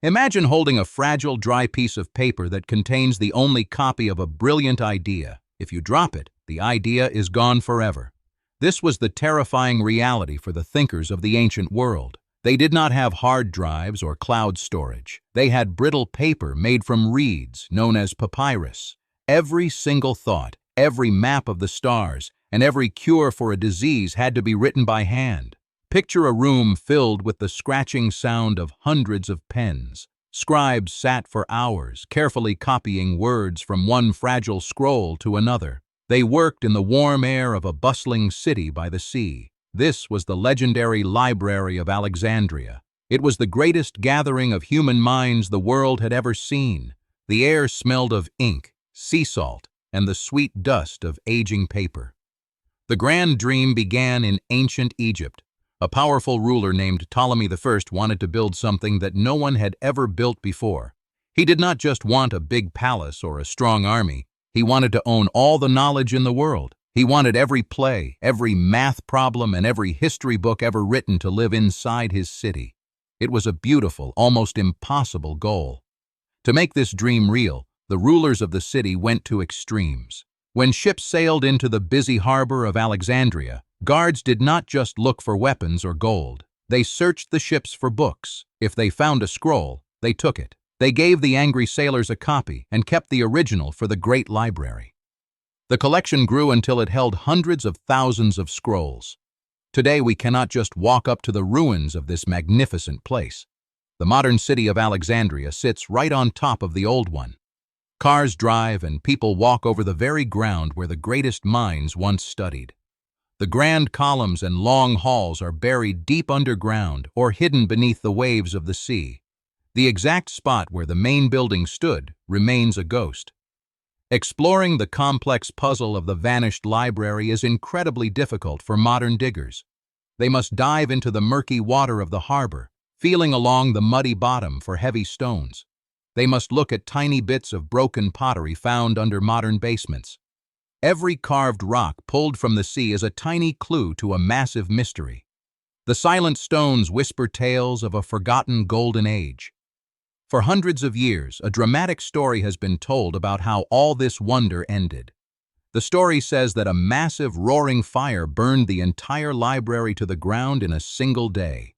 Imagine holding a fragile, dry piece of paper that contains the only copy of a brilliant idea. If you drop it, the idea is gone forever. This was the terrifying reality for the thinkers of the ancient world. They did not have hard drives or cloud storage. They had brittle paper made from reeds, known as papyrus. Every single thought, every map of the stars, and every cure for a disease had to be written by hand. Picture a room filled with the scratching sound of hundreds of pens. Scribes sat for hours, carefully copying words from one fragile scroll to another. They worked in the warm air of a bustling city by the sea. This was the legendary Library of Alexandria. It was the greatest gathering of human minds the world had ever seen. The air smelled of ink, sea salt, and the sweet dust of aging paper. The grand dream began in ancient Egypt. A powerful ruler named Ptolemy I wanted to build something that no one had ever built before. He did not just want a big palace or a strong army. He wanted to own all the knowledge in the world. He wanted every play, every math problem, and every history book ever written to live inside his city. It was a beautiful, almost impossible goal. To make this dream real, the rulers of the city went to extremes. When ships sailed into the busy harbor of Alexandria, guards did not just look for weapons or gold. They searched the ships for books. If they found a scroll, they took it. They gave the angry sailors a copy and kept the original for the great library. The collection grew until it held hundreds of thousands of scrolls. Today we cannot just walk up to the ruins of this magnificent place. The modern city of Alexandria sits right on top of the old one. Cars drive and people walk over the very ground where the greatest minds once studied. The grand columns and long halls are buried deep underground or hidden beneath the waves of the sea. The exact spot where the main building stood remains a ghost. Exploring the complex puzzle of the vanished library is incredibly difficult for modern diggers. They must dive into the murky water of the harbor, feeling along the muddy bottom for heavy stones. They must look at tiny bits of broken pottery found under modern basements. Every carved rock pulled from the sea is a tiny clue to a massive mystery. The silent stones whisper tales of a forgotten golden age. For hundreds of years, a dramatic story has been told about how all this wonder ended. The story says that a massive roaring fire burned the entire library to the ground in a single day.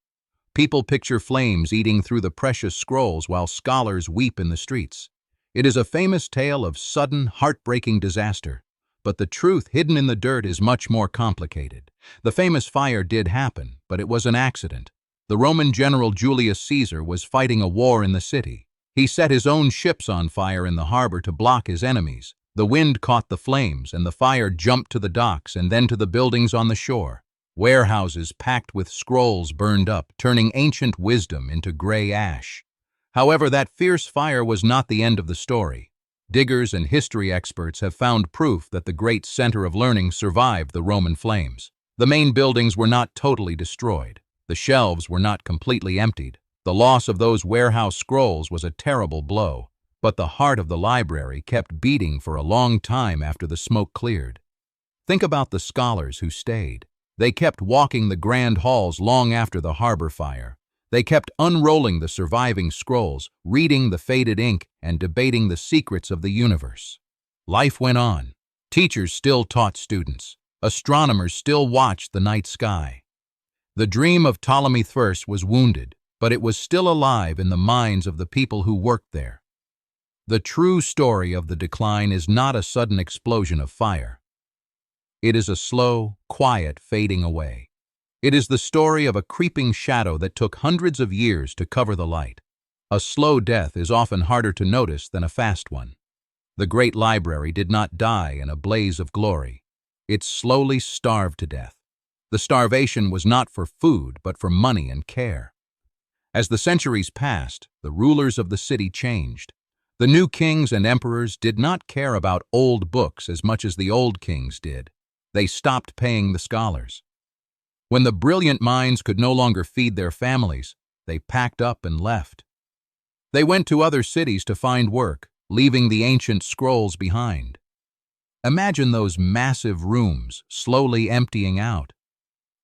People picture flames eating through the precious scrolls while scholars weep in the streets. It is a famous tale of sudden, heartbreaking disaster. But the truth hidden in the dirt is much more complicated. The famous fire did happen, but it was an accident. The Roman general Julius Caesar was fighting a war in the city. He set his own ships on fire in the harbor to block his enemies. The wind caught the flames, and the fire jumped to the docks and then to the buildings on the shore. Warehouses packed with scrolls burned up, turning ancient wisdom into gray ash. However, that fierce fire was not the end of the story. Diggers and history experts have found proof that the great center of learning survived the Roman flames. The main buildings were not totally destroyed. The shelves were not completely emptied. The loss of those warehouse scrolls was a terrible blow, but the heart of the library kept beating for a long time after the smoke cleared. Think about the scholars who stayed. They kept walking the grand halls long after the harbor fire. They kept unrolling the surviving scrolls, reading the faded ink, and debating the secrets of the universe. Life went on. Teachers still taught students. Astronomers still watched the night sky. The dream of Ptolemy I was wounded, but it was still alive in the minds of the people who worked there. The true story of the decline is not a sudden explosion of fire. It is a slow, quiet fading away. It is the story of a creeping shadow that took hundreds of years to cover the light. A slow death is often harder to notice than a fast one. The great library did not die in a blaze of glory. It slowly starved to death. The starvation was not for food, but for money and care. As the centuries passed, the rulers of the city changed. The new kings and emperors did not care about old books as much as the old kings did. They stopped paying the scholars. When the brilliant minds could no longer feed their families, they packed up and left. They went to other cities to find work, leaving the ancient scrolls behind. Imagine those massive rooms slowly emptying out.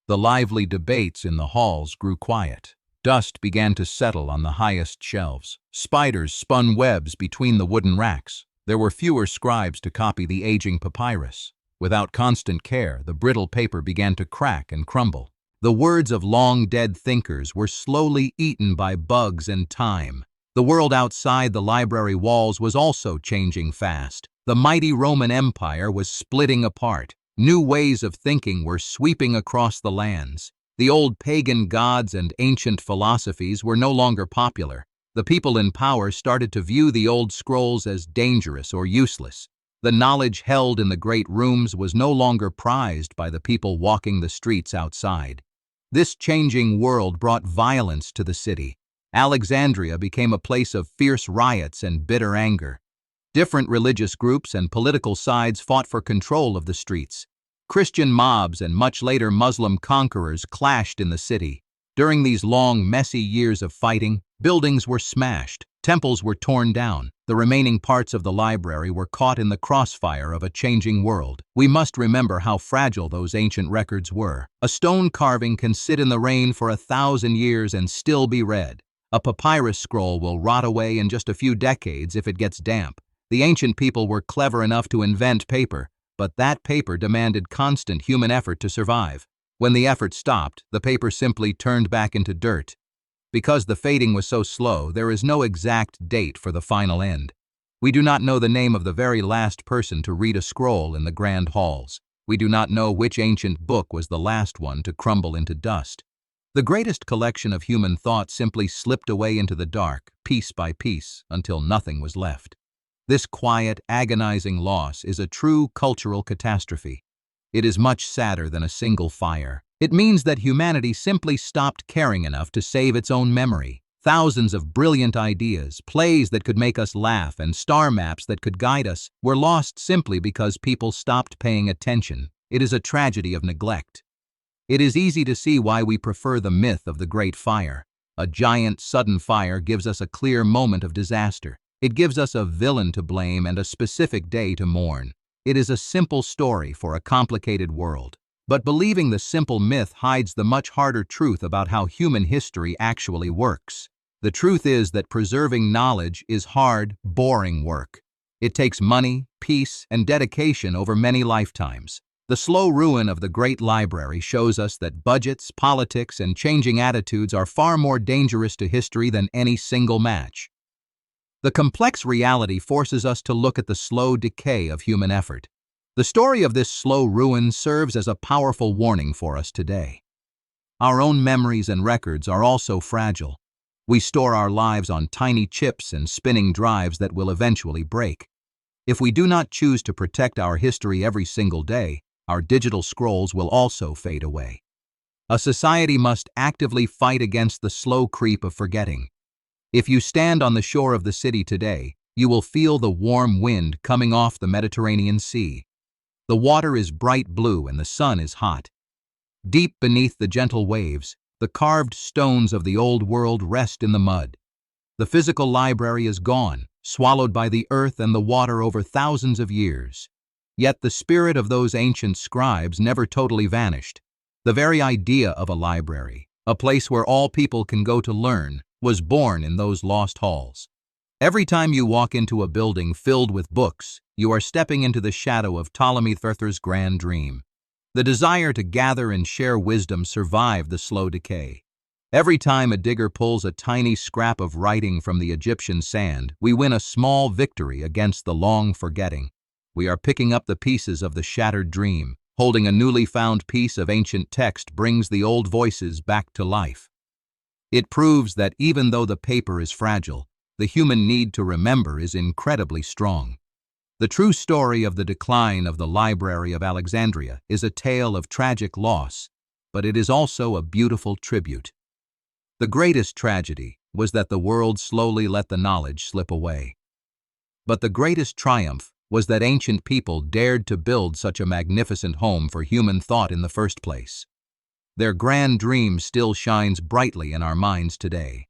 The lively debates in the halls grew quiet. Dust began to settle on the highest shelves. Spiders spun webs between the wooden racks. There were fewer scribes to copy the aging papyrus. Without constant care, the brittle paper began to crack and crumble. The words of long-dead thinkers were slowly eaten by bugs and time. The world outside the library walls was also changing fast. The mighty Roman Empire was splitting apart. New ways of thinking were sweeping across the lands. The old pagan gods and ancient philosophies were no longer popular. The people in power started to view the old scrolls as dangerous or useless. The knowledge held in the great rooms was no longer prized by the people walking the streets outside. This changing world brought violence to the city. Alexandria became a place of fierce riots and bitter anger. Different religious groups and political sides fought for control of the streets. Christian mobs and much later Muslim conquerors clashed in the city. During these long, messy years of fighting, buildings were smashed, temples were torn down, the remaining parts of the library were caught in the crossfire of a changing world. We must remember how fragile those ancient records were. A stone carving can sit in the rain for 1,000 years and still be read. A papyrus scroll will rot away in just a few decades if it gets damp. The ancient people were clever enough to invent paper, but that paper demanded constant human effort to survive. When the effort stopped, the paper simply turned back into dirt. Because the fading was so slow, there is no exact date for the final end. We do not know the name of the very last person to read a scroll in the grand halls. We do not know which ancient book was the last one to crumble into dust. The greatest collection of human thought simply slipped away into the dark, piece by piece, until nothing was left. This quiet, agonizing loss is a true cultural catastrophe. It is much sadder than a single fire. It means that humanity simply stopped caring enough to save its own memory. Thousands of brilliant ideas, plays that could make us laugh, and star maps that could guide us were lost simply because people stopped paying attention. It is a tragedy of neglect. It is easy to see why we prefer the myth of the Great Fire. A giant, sudden fire gives us a clear moment of disaster. It gives us a villain to blame and a specific day to mourn. It is a simple story for a complicated world. But believing the simple myth hides the much harder truth about how human history actually works. The truth is that preserving knowledge is hard, boring work. It takes money, peace, and dedication over many lifetimes. The slow ruin of the Great Library shows us that budgets, politics, and changing attitudes are far more dangerous to history than any single match. The complex reality forces us to look at the slow decay of human effort. The story of this slow ruin serves as a powerful warning for us today. Our own memories and records are also fragile. We store our lives on tiny chips and spinning drives that will eventually break. If we do not choose to protect our history every single day, our digital scrolls will also fade away. A society must actively fight against the slow creep of forgetting. If you stand on the shore of the city today, you will feel the warm wind coming off the Mediterranean Sea. The water is bright blue and the sun is hot. Deep beneath the gentle waves, the carved stones of the old world rest in the mud. The physical library is gone, swallowed by the earth and the water over thousands of years. Yet the spirit of those ancient scribes never totally vanished. The very idea of a library, a place where all people can go to learn, was born in those lost halls. Every time you walk into a building filled with books, you are stepping into the shadow of Ptolemy's grand dream. The desire to gather and share wisdom survived the slow decay. Every time a digger pulls a tiny scrap of writing from the Egyptian sand, we win a small victory against the long forgetting. We are picking up the pieces of the shattered dream. Holding a newly found piece of ancient text brings the old voices back to life. It proves that even though the paper is fragile, the human need to remember is incredibly strong. The true story of the decline of the Library of Alexandria is a tale of tragic loss, but it is also a beautiful tribute. The greatest tragedy was that the world slowly let the knowledge slip away. But the greatest triumph was that ancient people dared to build such a magnificent home for human thought in the first place. Their grand dream still shines brightly in our minds today.